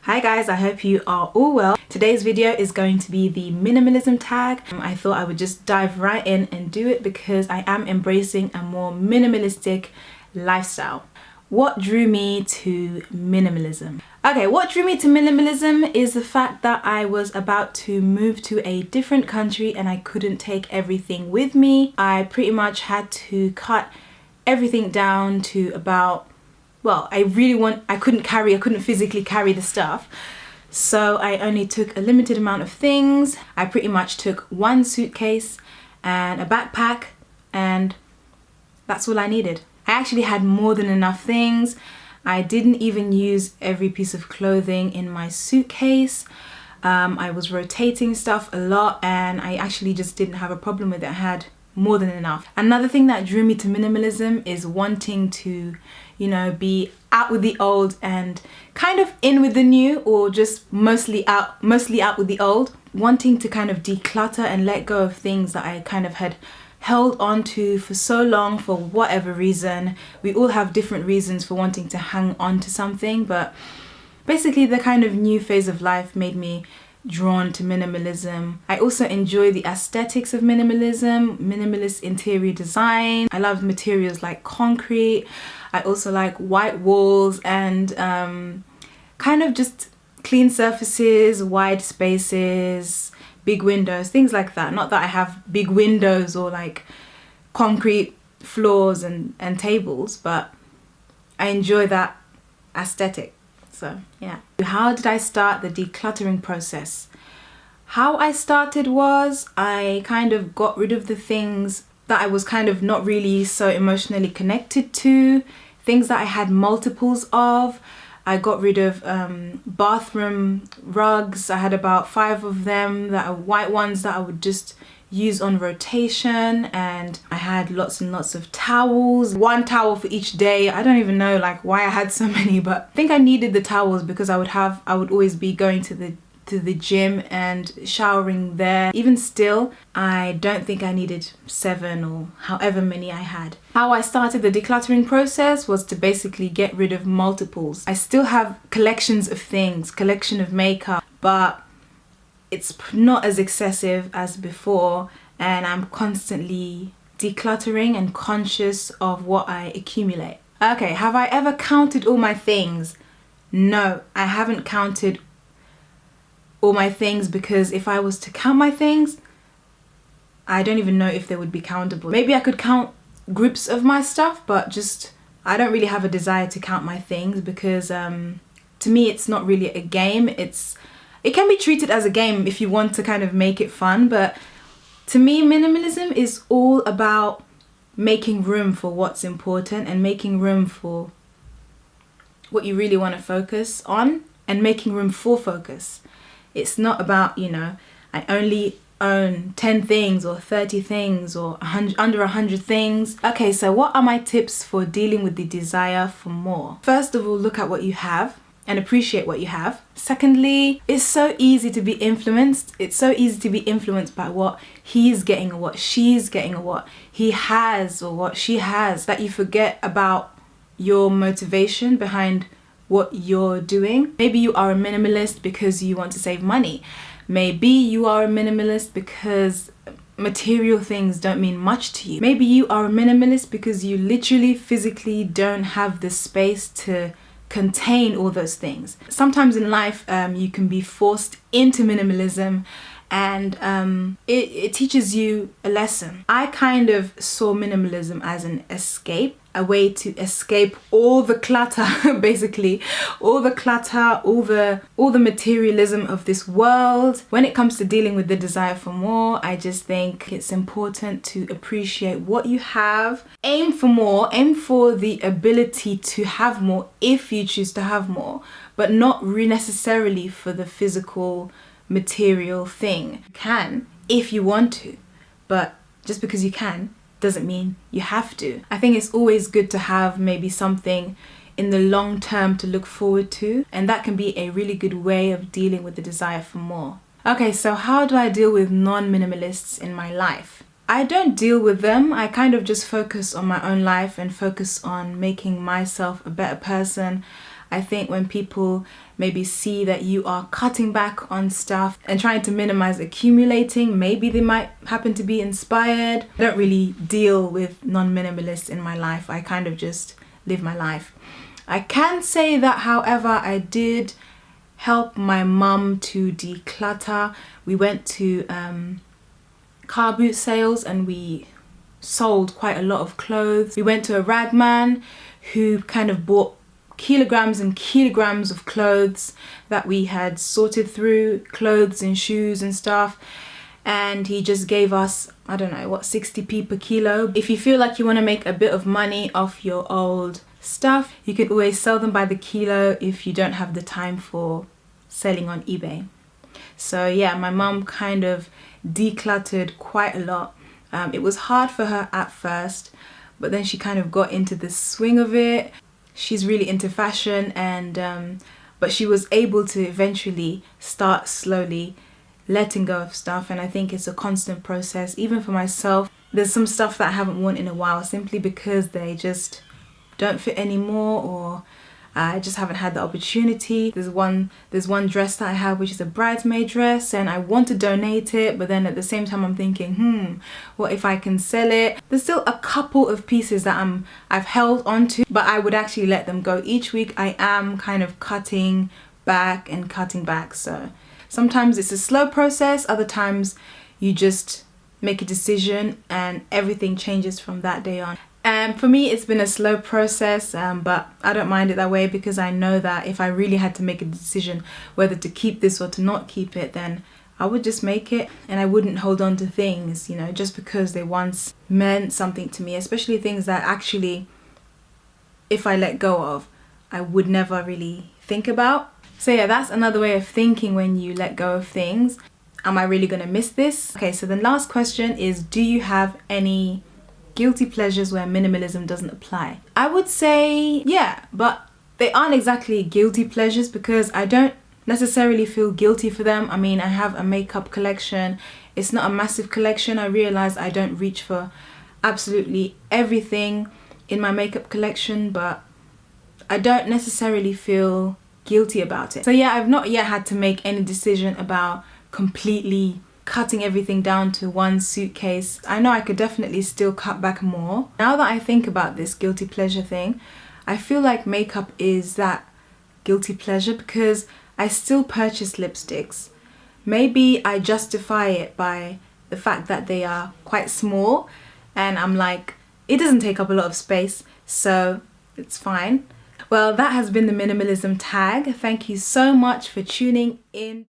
Hi guys, I hope you are all well. Today's video is going to be the minimalism tag. I thought I would just dive right in and do it because I am embracing a more minimalistic lifestyle. What drew me to minimalism? Okay, what drew me to minimalism is the fact that I was about to move to a different country and I couldn't take everything with me. I pretty much had to cut everything down to about, well, I couldn't physically carry the stuff. So I only took a limited amount of things. I pretty much took one suitcase and a backpack, and that's all I needed. I actually had more than enough things. I didn't even use every piece of clothing in my suitcase. I was rotating stuff a lot and I actually just didn't have a problem with it. I had more than enough. Another thing that drew me to minimalism is wanting to, be out with the old and kind of in with the new, or just mostly out with the old. Wanting to kind of declutter and let go of things that I kind of had held on to for so long for whatever reason. We all have different reasons for wanting to hang on to something, but basically the kind of new phase of life made me drawn to minimalism. I also enjoy the aesthetics of minimalism, minimalist interior design. I love materials like concrete. I also like white walls and kind of just clean surfaces, wide spaces, big windows, things like that. Not that I have big windows or like concrete floors and tables, but I enjoy that aesthetic. So yeah. How did I start the decluttering process? How I started was I kind of got rid of the things that I was kind of not really so emotionally connected to, things that I had multiples of. I got rid of bathroom rugs. I had about 5 of them that are white ones that I would just use on rotation, and I had lots and lots of towels, 1 towel for each day. I don't even know like why I had so many, but I think I needed the towels because I would always be going to the gym and showering there. Even still, I don't think I needed 7 or however many I had. How I started the decluttering process was to basically get rid of multiples. I still have collections of things, collection of makeup, but it's not as excessive as before, and I'm constantly decluttering and conscious of what I accumulate. Okay, have I ever counted all my things? No, I haven't counted all my things, because if I was to count my things, I don't even know if they would be countable. Maybe I could count groups of my stuff, but just I don't really have a desire to count my things because to me it's not really a game. It can be treated as a game if you want to kind of make it fun, but to me minimalism is all about making room for what's important and making room for what you really want to focus on and making room for focus. It's not about, I only own 10 things or 30 things or under 100 things. Okay, so what are my tips for dealing with the desire for more? First of all, look at what you have and appreciate what you have. Secondly, it's so easy to be influenced. It's so easy to be influenced by what he's getting or what she's getting or what he has or what she has, that you forget about your motivation behind what you're doing. Maybe you are a minimalist because you want to save money. Maybe you are a minimalist because material things don't mean much to you. Maybe you are a minimalist because you literally physically don't have the space to contain all those things. Sometimes in life you can be forced into minimalism, and it teaches you a lesson. I kind of saw minimalism as an escape, a way to escape all the clutter, basically all the clutter, all the materialism of this world. When it comes to dealing with the desire for more, I just think it's important to appreciate what you have. Aim for more, aim for the ability to have more if you choose to have more, but not necessarily for the physical material thing. You can if you want to, but just because you can doesn't mean you have to. I think it's always good to have maybe something in the long term to look forward to, and that can be a really good way of dealing with the desire for more. Okay, so how do I deal with non-minimalists in my life? I don't deal with them. I kind of just focus on my own life and focus on making myself a better person. I think when people maybe see that you are cutting back on stuff and trying to minimize accumulating, maybe they might happen to be inspired. I don't really deal with non-minimalists in my life. I kind of just live my life. I can say that, however, I did help my mum to declutter. We went to car boot sales and we sold quite a lot of clothes. We went to a rag man who kind of bought kilograms and kilograms of clothes that we had sorted through, clothes and shoes and stuff, and he just gave us, I don't know, what, 60p per kilo. If you feel like you want to make a bit of money off your old stuff, you could always sell them by the kilo if you don't have the time for selling on eBay. So yeah, my mum kind of decluttered quite a lot. It was hard for her at first, but then she kind of got into the swing of it. She's really into fashion, and but she was able to eventually start slowly letting go of stuff, and I think it's a constant process. Even for myself, there's some stuff that I haven't worn in a while simply because they just don't fit anymore, or I just haven't had the opportunity. There's one dress that I have which is a bridesmaid dress, and I want to donate it, but then at the same time I'm thinking, what if I can sell it? There's still a couple of pieces that I've held onto, but I would actually let them go. Each week I am kind of cutting back and cutting back. So sometimes it's a slow process, other times you just make a decision and everything changes from that day on. And for me, it's been a slow process, but I don't mind it that way, because I know that if I really had to make a decision whether to keep this or to not keep it, then I would just make it, and I wouldn't hold on to things, you know, just because they once meant something to me, especially things that actually, if I let go of, I would never really think about. So yeah, that's another way of thinking when you let go of things. Am I really gonna miss this? Okay, so the last question is, do you have any guilty pleasures where minimalism doesn't apply? I would say yeah, but they aren't exactly guilty pleasures because I don't necessarily feel guilty for them. I mean, I have a makeup collection. It's not a massive collection. I realize I don't reach for absolutely everything in my makeup collection, but I don't necessarily feel guilty about it. So yeah, I've not yet had to make any decision about completely cutting everything down to one suitcase. I know I could definitely still cut back more. Now that I think about this guilty pleasure thing, I feel like makeup is that guilty pleasure because I still purchase lipsticks. Maybe I justify it by the fact that they are quite small, and I'm like, it doesn't take up a lot of space, so it's fine. Well, that has been the minimalism tag. Thank you so much for tuning in.